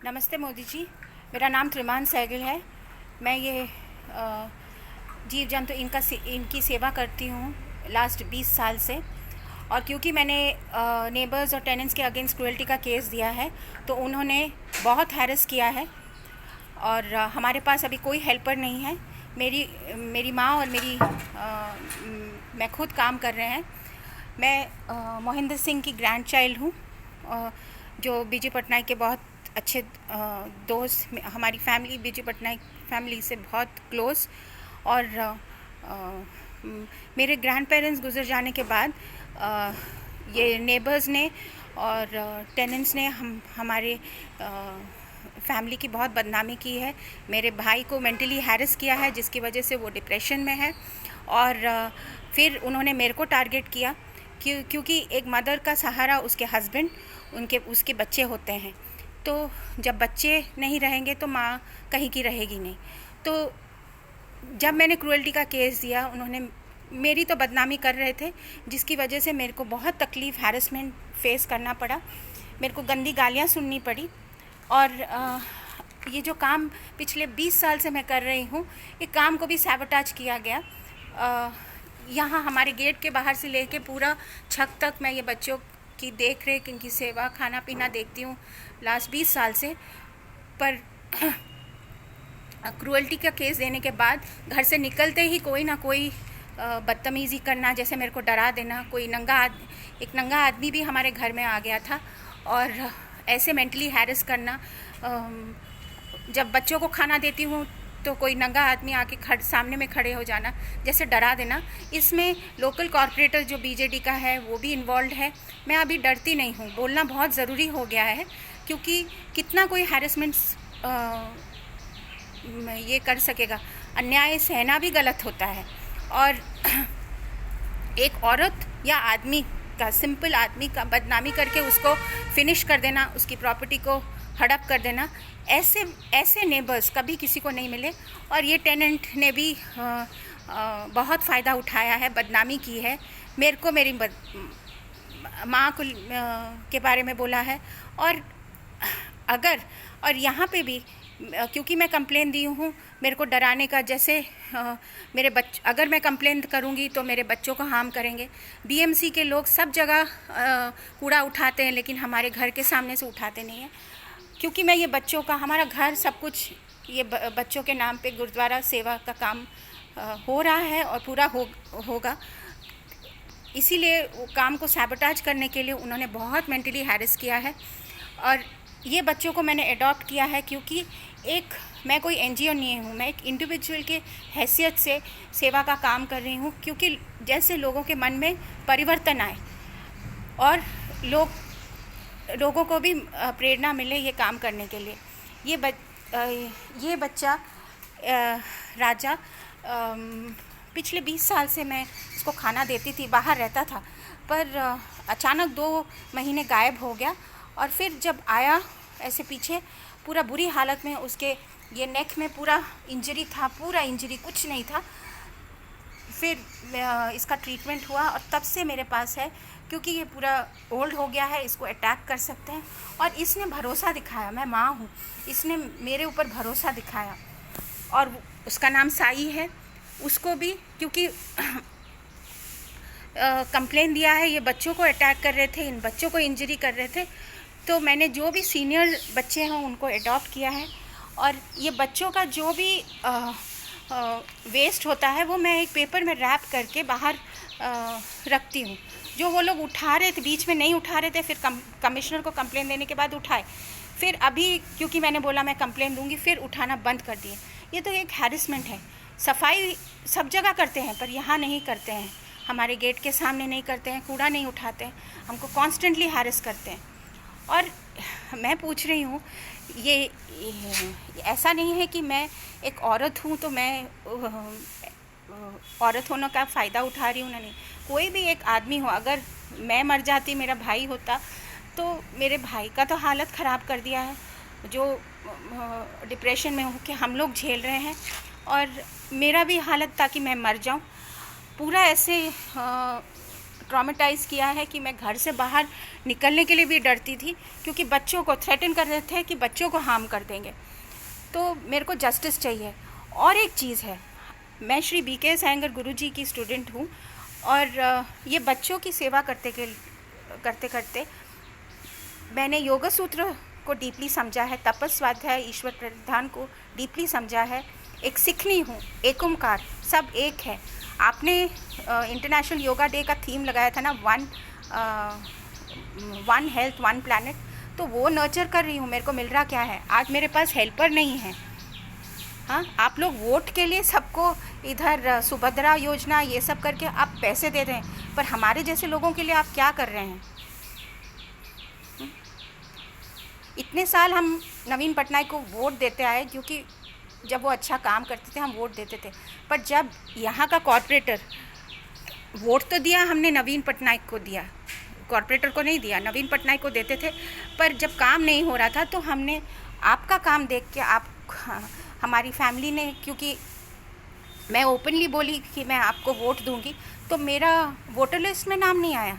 नमस्ते मोदी जी। मेरा नाम त्रिमान सहगल है। मैं ये जीव जंतु इनकी सेवा करती हूँ लास्ट 20 साल से। और क्योंकि मैंने नेबर्स और टेनेंट्स के अगेंस्ट क्रुएल्टी का केस दिया है तो उन्होंने बहुत हैरेस किया है और हमारे पास अभी कोई हेल्पर नहीं है। मेरी माँ और मैं खुद काम कर रहे हैं। मैं मोहिंदर सिंह की ग्रैंड चाइल्ड हूँ, जो बीजे पटनायक के बहुत अच्छे दोस्त। हमारी फैमिली बीजे पटनायक फैमिली से बहुत क्लोज़। और मेरे ग्रैंड पेरेंट्स गुजर जाने के बाद ये नेबर्स ने और टेनेंट्स ने हमारे फैमिली की बहुत बदनामी की है। मेरे भाई को मेंटली हैरेस किया है, जिसकी वजह से वो डिप्रेशन में है। और फिर उन्होंने मेरे को टारगेट किया क्योंकि एक मदर का सहारा उसके हस्बैंड उसके बच्चे होते हैं। तो जब बच्चे नहीं रहेंगे तो माँ कहीं की रहेगी नहीं। तो जब मैंने क्रुएल्टी का केस दिया, उन्होंने मेरी तो बदनामी कर रहे थे, जिसकी वजह से मेरे को बहुत तकलीफ़, हैरेसमेंट फेस करना पड़ा। मेरे को गंदी गालियाँ सुननी पड़ी। और ये जो काम पिछले 20 साल से मैं कर रही हूँ, ये काम को भी सैबोटाज किया गया। यहाँ हमारे गेट के बाहर से लेके पूरा छत तक मैं ये बच्चों की देख रेख, इनकी सेवा, खाना पीना देखती हूँ लास्ट 20 साल से। पर क्रुएल्टी का केस देने के बाद घर से निकलते ही कोई ना कोई बदतमीज़ी करना, जैसे मेरे को डरा देना। एक नंगा आदमी भी हमारे घर में आ गया था और ऐसे मेंटली हैरेस करना। जब बच्चों को खाना देती हूँ तो कोई नंगा आदमी आके सामने में खड़े हो जाना, जैसे डरा देना। इसमें लोकल कॉर्पोरेटर जो बीजेडी का है वो भी इन्वॉल्व है। मैं अभी डरती नहीं हूँ, बोलना बहुत ज़रूरी हो गया है, क्योंकि कितना कोई हैरेसमेंट्स ये कर सकेगा। अन्याय सहना भी गलत होता है। और एक औरत या आदमी का, सिंपल आदमी का बदनामी करके उसको फिनिश कर देना, उसकी प्रॉपर्टी को हड़प कर देना, ऐसे नेबर्स कभी किसी को नहीं मिले। और ये टेनेंट ने भी बहुत फ़ायदा उठाया है, बदनामी की है। मेरे को मेरी माँ को के बारे में बोला है। और यहाँ पे भी क्योंकि मैं कंप्लेन दी हूँ, मेरे को डराने का, जैसे अगर मैं कंप्लेन करूँगी तो मेरे बच्चों को हार्म करेंगे। बीएमसी के लोग सब जगह कूड़ा उठाते हैं, लेकिन हमारे घर के सामने से उठाते नहीं हैं। क्योंकि मैं ये बच्चों का, हमारा घर सब कुछ ये बच्चों के नाम पे गुरुद्वारा सेवा का काम हो रहा है और पूरा होगा। इसीलिए वो काम को सैबोटाज करने के लिए उन्होंने बहुत मेंटली हैरेस किया है। और ये बच्चों को मैंने अडॉप्ट किया है क्योंकि मैं कोई एनजीओ नहीं हूँ, मैं एक इंडिविजुअल के हैसियत से सेवा का काम कर रही हूँ। क्योंकि जैसे लोगों के मन में परिवर्तन आए और लोगों को भी प्रेरणा मिले ये काम करने के लिए। ये बच्चा राजा पिछले 20 साल से मैं इसको खाना देती थी, बाहर रहता था, पर अचानक 2 महीने गायब हो गया। और फिर जब आया ऐसे पीछे, पूरा बुरी हालत में, उसके ये नेक में पूरा इंजरी था, पूरा इंजरी, कुछ नहीं था। फिर इसका ट्रीटमेंट हुआ और तब से मेरे पास है, क्योंकि ये पूरा ओल्ड हो गया है, इसको अटैक कर सकते हैं। और इसने भरोसा दिखाया, मैं माँ हूँ, इसने मेरे ऊपर भरोसा दिखाया। और उसका नाम साई है। उसको भी क्योंकि कंप्लेन दिया है, ये बच्चों को अटैक कर रहे थे, इन बच्चों को इंजरी कर रहे थे, तो मैंने जो भी सीनियर बच्चे हैं उनको अडॉप्ट किया है। और ये बच्चों का जो भी वेस्ट होता है वो मैं एक पेपर में रैप करके बाहर रखती हूँ। जो वो लोग उठा रहे थे, बीच में नहीं उठा रहे थे, फिर कमिश्नर को कंप्लेन देने के बाद उठाए, फिर अभी क्योंकि मैंने बोला मैं कंप्लेन दूंगी, फिर उठाना बंद कर दिए। ये तो एक हैरेसमेंट है। सफाई सब जगह करते हैं पर यहाँ नहीं करते हैं, हमारे गेट के सामने नहीं करते हैं, कूड़ा नहीं उठाते हैं, हमको कॉन्स्टेंटली हैरेस करते हैं। और मैं पूछ रही हूँ, ये ऐसा नहीं है कि मैं एक औरत हूँ तो मैं औरत होने का फ़ायदा उठा रही हूँ, नहीं। कोई भी एक आदमी हो, अगर मैं मर जाती, मेरा भाई होता, तो मेरे भाई का तो हालत ख़राब कर दिया है, जो डिप्रेशन में हो के हम लोग झेल रहे हैं। और मेरा भी हालत था कि मैं मर जाऊँ। पूरा ऐसे ट्रॉमेटाइज़ किया है कि मैं घर से बाहर निकलने के लिए भी डरती थी, क्योंकि बच्चों को थ्रेटन कर रहे थे कि बच्चों को हार्म कर देंगे। तो मेरे को जस्टिस चाहिए। और एक चीज़ है, मैं श्री BKS अयंगर गुरुजी की स्टूडेंट हूँ, और ये बच्चों की सेवा करते करते मैंने योग सूत्र को डीपली समझा है, तपस्वाध्याय ईश्वर प्रधान को डीपली समझा है। एक सिखनी हूँ, एक ओमकार, सब एक है। आपने इंटरनेशनल योगा डे का थीम लगाया था ना, वन हेल्थ वन प्लैनेट, तो वो नर्चर कर रही हूँ। मेरे को मिल रहा क्या है, आज मेरे पास हेल्पर नहीं है। हाँ, आप लोग वोट के लिए सबको इधर सुभद्रा योजना ये सब करके आप पैसे दे रहे हैं, पर हमारे जैसे लोगों के लिए आप क्या कर रहे हैं? इतने साल हम नवीन पटनायक को वोट देते आए, क्योंकि जब वो अच्छा काम करते थे हम वोट देते थे, पर जब यहाँ का कॉर्पोरेटर, वोट तो दिया हमने नवीन पटनायक को दिया, कॉर्पोरेटर को नहीं दिया, नवीन पटनायक को देते थे, पर जब काम नहीं हो रहा था तो हमने आपका काम देख के, आप हमारी फैमिली ने, क्योंकि मैं ओपनली बोली कि मैं आपको वोट दूंगी, तो मेरा वोटर लिस्ट में नाम नहीं आया।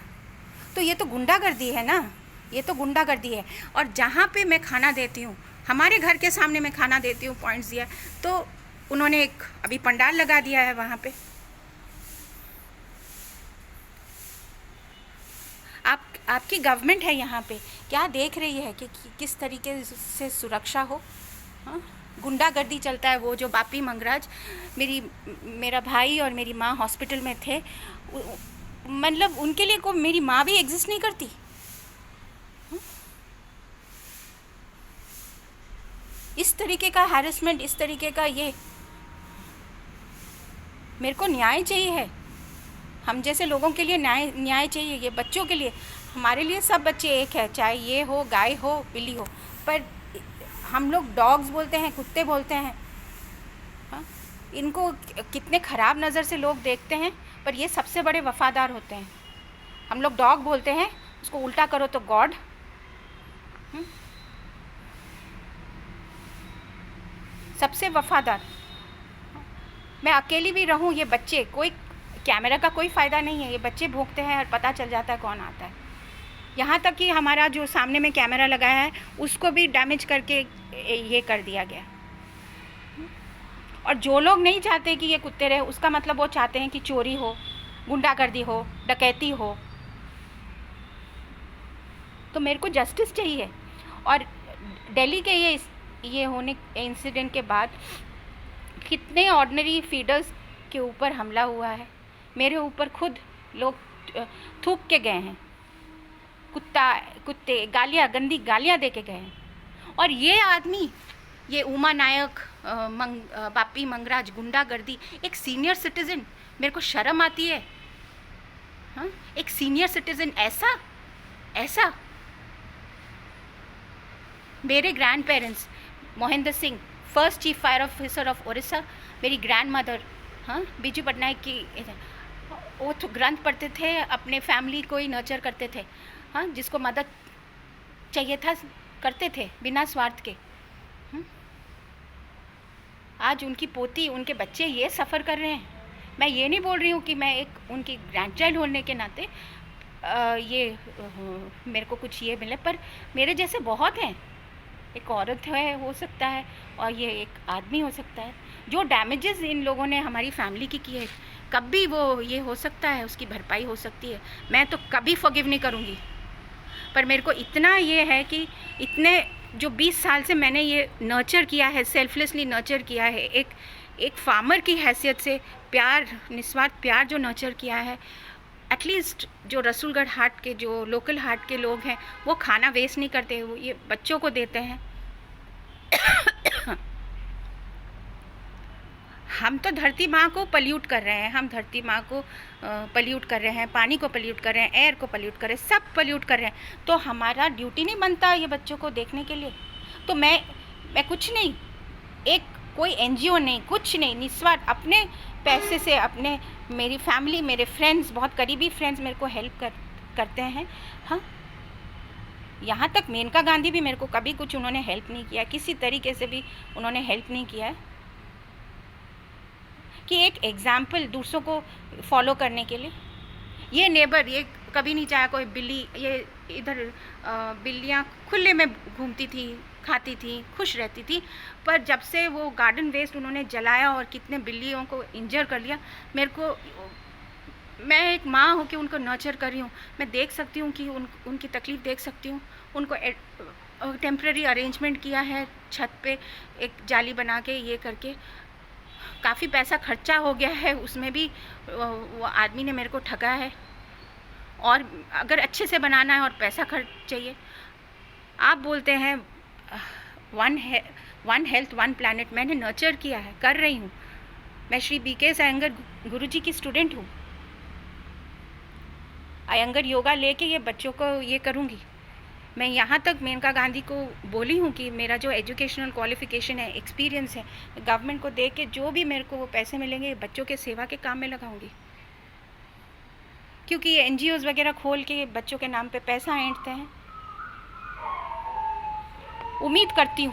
तो ये तो गुंडागर्दी है ना, ये तो गुंडागर्दी है। और जहाँ पे मैं खाना देती हूँ, हमारे घर के सामने मैं खाना देती हूँ, पॉइंट्स दिया, तो उन्होंने एक अभी पंडाल लगा दिया है वहाँ पे। आपकी गवर्नमेंट है यहाँ पे, क्या देख रही है कि किस तरीके से सुरक्षा हो? हाँ, गुंडागर्दी चलता है। वो जो बापी मंगराज, मेरा भाई और मेरी माँ हॉस्पिटल में थे, मतलब उनके लिए को मेरी माँ भी एग्जिस्ट नहीं करती। इस तरीके का हैरेसमेंट, इस तरीके का ये, मेरे को न्याय चाहिए है। हम जैसे लोगों के लिए न्याय चाहिए। ये बच्चों के लिए, हमारे लिए सब बच्चे एक है, चाहे ये हो, गाय हो, बिल्ली हो, पर हम लोग डॉग्स बोलते हैं, कुत्ते बोलते हैं। हाँ, इनको कितने ख़राब नज़र से लोग देखते हैं, पर ये सबसे बड़े वफ़ादार होते हैं। हम लोग डॉग बोलते हैं, उसको उल्टा करो तो गॉड। सबसे वफ़ादार। मैं अकेली भी रहूं, ये बच्चे, कोई कैमरा का कोई फ़ायदा नहीं है, ये बच्चे भोंकते हैं और पता चल जाता है कौन आता है। यहाँ तक कि हमारा जो सामने में कैमरा लगाया है उसको भी डैमेज करके ये कर दिया गया। और जो लोग नहीं चाहते कि ये कुत्ते रहे, उसका मतलब वो चाहते हैं कि चोरी हो, गुंडागर्दी हो, डकैती हो। तो मेरे को जस्टिस चाहिए। और दिल्ली के ये होने इंसिडेंट के बाद कितने ऑर्डिनरी फीडर्स के ऊपर हमला हुआ है। मेरे ऊपर खुद लोग थूक के गए हैं, कुत्ते गालियाँ, गंदी गालियाँ दे के गए हैं। और ये आदमी, ये उमा नायक, बापी मंगराज, गुंडागर्दी, एक सीनियर सिटीज़न, मेरे को शर्म आती है। हाँ, एक सीनियर सिटीज़न ऐसा। मेरे grand parents, Mohinder Singh, first chief fire officer of Orissa, मेरी ग्रैंड मदर, हाँ, बीजू पटनायक की, वो तो ग्रंथ पढ़ते थे, अपने फैमिली को ही नर्चर करते थे। हाँ, जिसको मदद चाहिए था करते थे बिना स्वार्थ के। आज उनकी पोती, उनके बच्चे ये सफ़र कर रहे हैं। मैं ये नहीं बोल रही हूँ कि मैं एक उनकी ग्रैंड चाइल्ड होने के नाते मेरे को कुछ ये मिले, पर मेरे जैसे बहुत हैं। एक औरत है, हो सकता है, और ये एक आदमी हो सकता है। जो डैमेजेस इन लोगों ने हमारी फैमिली की किए, कभी वो ये हो सकता है, उसकी भरपाई हो सकती है। मैं तो कभी फॉरगिव नहीं करूँगी। पर मेरे को इतना ये है कि इतने जो 20 साल से मैंने ये नर्चर किया है, सेल्फलेसली नर्चर किया है, एक फार्मर की हैसियत से प्यार, निस्वार्थ प्यार जो नर्चर किया है। एटलीस्ट जो रसूलगढ़ हाट के, जो लोकल हाट के लोग हैं, वो खाना वेस्ट नहीं करते, वो ये बच्चों को देते हैं। हम तो धरती माँ को पल्यूट कर रहे हैं, हम धरती माँ को पल्यूट कर रहे हैं, पानी को पल्यूट कर रहे हैं, एयर को पल्यूट कर रहे हैं, सब पल्यूट कर रहे हैं। तो हमारा ड्यूटी नहीं बनता ये बच्चों को देखने के लिए? तो मैं कुछ नहीं, एक कोई NGO नहीं, कुछ नहीं, निस्वार्थ अपने पैसे से, अपने, मेरी फैमिली, मेरे फ्रेंड्स, बहुत करीबी फ्रेंड्स मेरे को हेल्प करते हैं। हाँ, यहाँ तक मेनका गांधी भी मेरे को कभी कुछ उन्होंने हेल्प नहीं किया, किसी तरीके से भी उन्होंने हेल्प नहीं किया है। कि एक एग्ज़ाम्पल दूसरों को फॉलो करने के लिए, ये नेबर ये कभी नहीं चाहा कोई बिल्ली, ये इधर बिल्लियाँ खुले में घूमती थी, खाती थी, खुश रहती थी। पर जब से वो गार्डन वेस्ट उन्होंने जलाया और कितने बिल्लियों को इंजर कर लिया, मेरे को, मैं एक माँ हो के उनको नर्चर कर रही हूँ, मैं देख सकती हूँ कि उनकी तकलीफ़ देख सकती हूँ। उनको टेम्प्रेरी अरेंजमेंट किया है छत पे एक जाली बना के, ये करके काफ़ी पैसा खर्चा हो गया है, उसमें भी वो आदमी ने मेरे को ठगा है। और अगर अच्छे से बनाना है और पैसा खर्च चाहिए, आप बोलते हैं वन हेल्थ वन प्लैनेट, मैंने नर्चर किया है, कर रही हूँ। मैं श्री BK अयंगर गुरुजी की स्टूडेंट हूँ। अयंगर योगा लेके ये बच्चों को ये करूँगी। मैं यहाँ तक मेनका गांधी को बोली हूँ कि मेरा जो एजुकेशनल क्वालिफ़िकेशन है, एक्सपीरियंस है, गवर्नमेंट को दे के जो भी मेरे को वो पैसे मिलेंगे बच्चों के सेवा के काम में लगाऊंगी। क्योंकि ये NGOs वगैरह खोल के बच्चों के नाम पे पैसा ऐंठते हैं। उम्मीद करती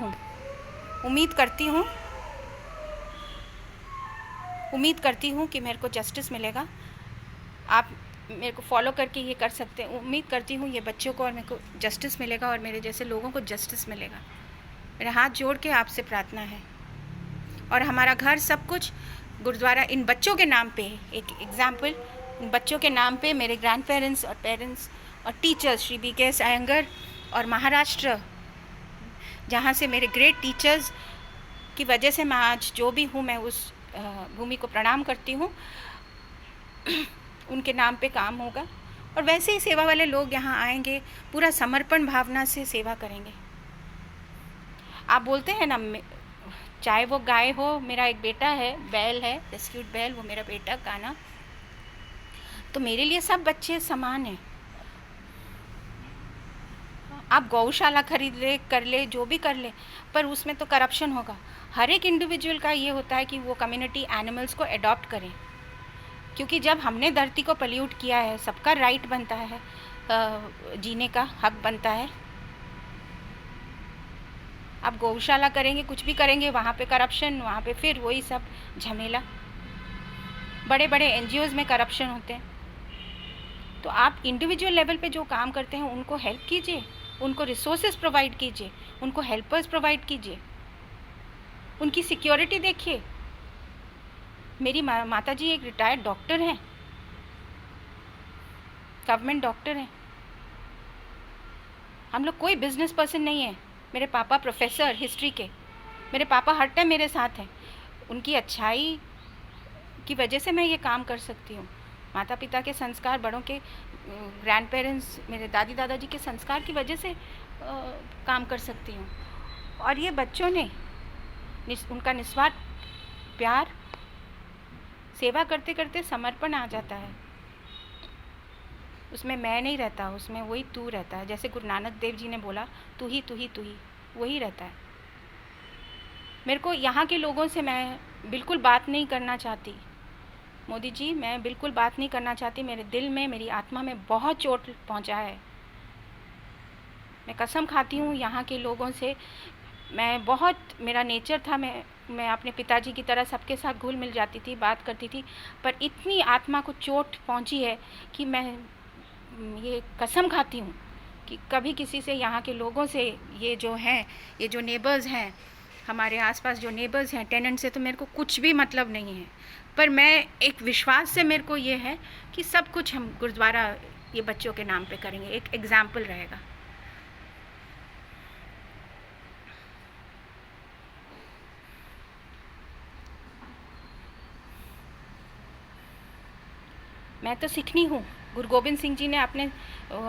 हूँ कि मेरे को जस्टिस मिलेगा। आप मेरे को फॉलो करके ये कर सकते हैं। उम्मीद करती हूँ ये बच्चों को और मेरे को जस्टिस मिलेगा और मेरे जैसे लोगों को जस्टिस मिलेगा। मेरा हाथ जोड़ के आपसे प्रार्थना है। और हमारा घर सब कुछ गुरुद्वारा इन बच्चों के नाम पे है। एक एग्जाम्पल, इन बच्चों के नाम पे मेरे ग्रैंड पेरेंट्स और पेरेंट्स और टीचर्स श्री BK अयंगर और महाराष्ट्र, जहाँ से मेरे ग्रेट टीचर्स की वजह से मैं आज जो भी हूँ, मैं उस भूमि को प्रणाम करती हूँ। उनके नाम पे काम होगा और वैसे ही सेवा वाले लोग यहाँ आएंगे, पूरा समर्पण भावना से सेवा करेंगे। आप बोलते हैं ना, चाहे वो गाय हो, मेरा एक बेटा है, बैल है, रेस्क्यूड बैल, वो मेरा बेटा काना, तो मेरे लिए सब बच्चे समान हैं। आप गौशाला खरीद ले, कर ले, जो भी कर ले, पर उसमें तो करप्शन होगा। हर एक इंडिविजुअल का ये होता है कि वो कम्युनिटी एनिमल्स को अडॉप्ट करें, क्योंकि जब हमने धरती को पल्यूट किया है, सबका राइट बनता है, जीने का हक बनता है। आप गौशाला करेंगे, कुछ भी करेंगे, वहाँ पे करप्शन, वहाँ पे फिर वही सब झमेला। बड़े बड़े NGOs में करप्शन होते हैं। तो आप इंडिविजुअल लेवल पे जो काम करते हैं उनको हेल्प कीजिए, उनको रिसोर्सेज प्रोवाइड कीजिए, उनको हेल्पर्स प्रोवाइड कीजिए, उनकी सिक्योरिटी देखिए। मेरी माता जी एक रिटायर्ड डॉक्टर हैं, गवर्नमेंट डॉक्टर हैं। हम लोग कोई बिजनेस पर्सन नहीं है। मेरे पापा प्रोफेसर हिस्ट्री के, मेरे पापा हर टाइम मेरे साथ हैं। उनकी अच्छाई की वजह से मैं ये काम कर सकती हूँ। माता पिता के संस्कार, बड़ों के, ग्रैंड पेरेंट्स, मेरे दादी दादाजी के संस्कार की वजह से काम कर सकती हूँ। और ये बच्चों ने उनका निस्वार्थ प्यार, सेवा करते करते समर्पण आ जाता है। उसमें मैं नहीं रहता, उसमें वही तू रहता है। जैसे गुरु नानक देव जी ने बोला, तू ही तू ही तू ही, वही रहता है। मेरे को यहाँ के लोगों से मैं बिल्कुल बात नहीं करना चाहती, मोदी जी, मैं बिल्कुल बात नहीं करना चाहती। मेरे दिल में, मेरी आत्मा में बहुत चोट पहुँचा है। मैं कसम खाती हूँ यहाँ के लोगों से। मैं बहुत, मेरा नेचर था, मैं अपने पिताजी की तरह सबके साथ घुल मिल जाती थी, बात करती थी, पर इतनी आत्मा को चोट पहुंची है कि मैं ये कसम खाती हूँ कि कभी किसी से, यहाँ के लोगों से, ये जो हैं, ये जो नेबर्स हैं, हमारे आसपास जो नेबर्स हैं, टेनेंट से तो मेरे को कुछ भी मतलब नहीं है। पर मैं एक विश्वास से, मेरे को ये है कि सब कुछ हम गुरुद्वारा ये बच्चों के नाम पे करेंगे। एक एग्जाम्पल रहेगा। मैं तो सिखनी हूँ। गुरु गोबिंद सिंह जी ने अपने,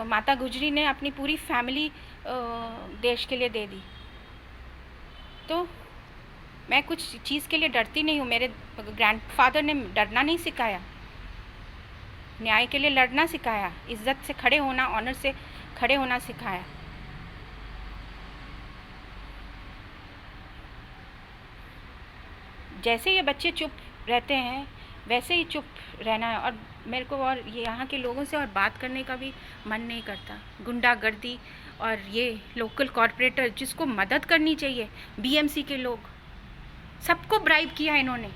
माता गुजरी ने अपनी पूरी फैमिली देश के लिए दे दी। तो मैं कुछ चीज़ के लिए डरती नहीं हूँ। मेरे ग्रैंडफादर ने डरना नहीं सिखाया, न्याय के लिए लड़ना सिखाया, इज्जत से खड़े होना, ऑनर से खड़े होना सिखाया। जैसे ये बच्चे चुप रहते हैं वैसे ही चुप रहना है। और मेरे को और ये यहाँ के लोगों से और बात करने का भी मन नहीं करता। गुंडागर्दी और ये लोकल कॉरपोरेटर जिसको मदद करनी चाहिए, BMC के लोग, सबको ब्राइब किया इन्होंने।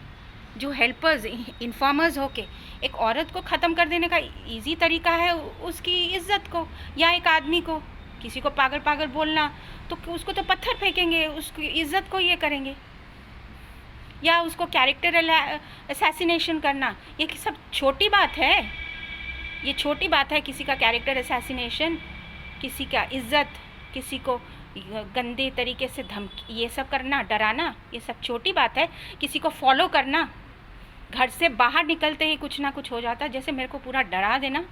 जो हेल्पर्स इन्फॉर्मर्स होके एक औरत को ख़त्म कर देने का इजी तरीका है उसकी इज्जत को, या एक आदमी को किसी को पागल पागल बोलना तो उसको तो पत्थर फेंकेंगे, उसकी इज्जत को ये करेंगे, या उसको कैरेक्टर असैसिनेशन करना, ये सब छोटी बात है, ये छोटी बात है। किसी का कैरेक्टर असैसिनेशन, किसी का इज्जत, किसी को गंदे तरीके से धमकी, ये सब करना, डराना, ये सब छोटी बात है। किसी को फॉलो करना, घर से बाहर निकलते ही कुछ ना कुछ हो जाता, जैसे मेरे को पूरा डरा देना।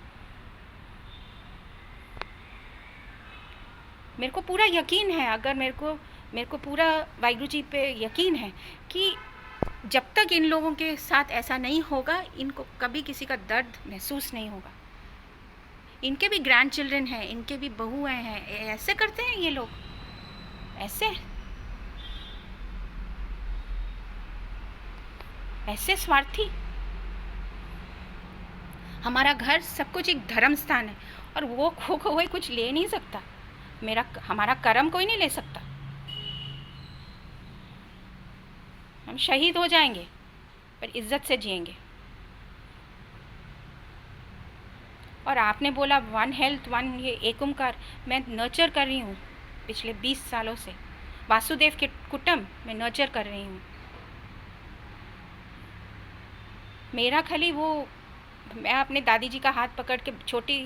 मेरे को पूरा यकीन है, अगर मेरे को पूरा वाहिगुरु जी पे यकीन है कि जब तक इन लोगों के साथ ऐसा नहीं होगा, इनको कभी किसी का दर्द महसूस नहीं होगा। इनके भी ग्रैंड चिल्ड्रन हैं, इनके भी बहुएं हैं, ऐसे करते हैं ये लोग, ऐसे स्वार्थी। हमारा घर सब कुछ एक धर्म स्थान है, और वो खो कोई कुछ ले नहीं सकता। हमारा कर्म कोई नहीं ले सकता। हम शहीद हो जाएंगे पर इज्जत से जिएंगे। और आपने बोला वन हेल्थ वन, ये एक ओंकार मैं नर्चर कर रही हूँ पिछले 20 सालों से। वासुदेव के कुटुंब मैं नर्चर कर रही हूँ। मेरा खाली वो, मैं अपने दादी जी का हाथ पकड़ के छोटी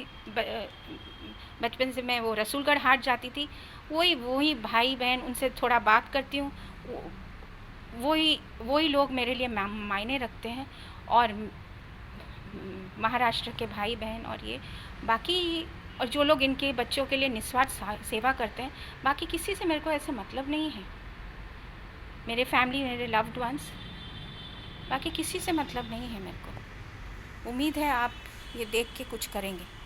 बचपन से मैं वो रसूलगढ़ हाट जाती थी, वही भाई बहन उनसे थोड़ा बात करती हूँ, वही लोग मेरे लिए मायने रखते हैं। और महाराष्ट्र के भाई बहन और ये बाकी, और जो लोग इनके बच्चों के लिए निस्वार्थ सेवा करते हैं, बाकी किसी से मेरे को ऐसे मतलब नहीं है। मेरे फैमिली, मेरे लव्ड वंस, बाकी किसी से मतलब नहीं है मेरे को। उम्मीद है आप ये देख के कुछ करेंगे।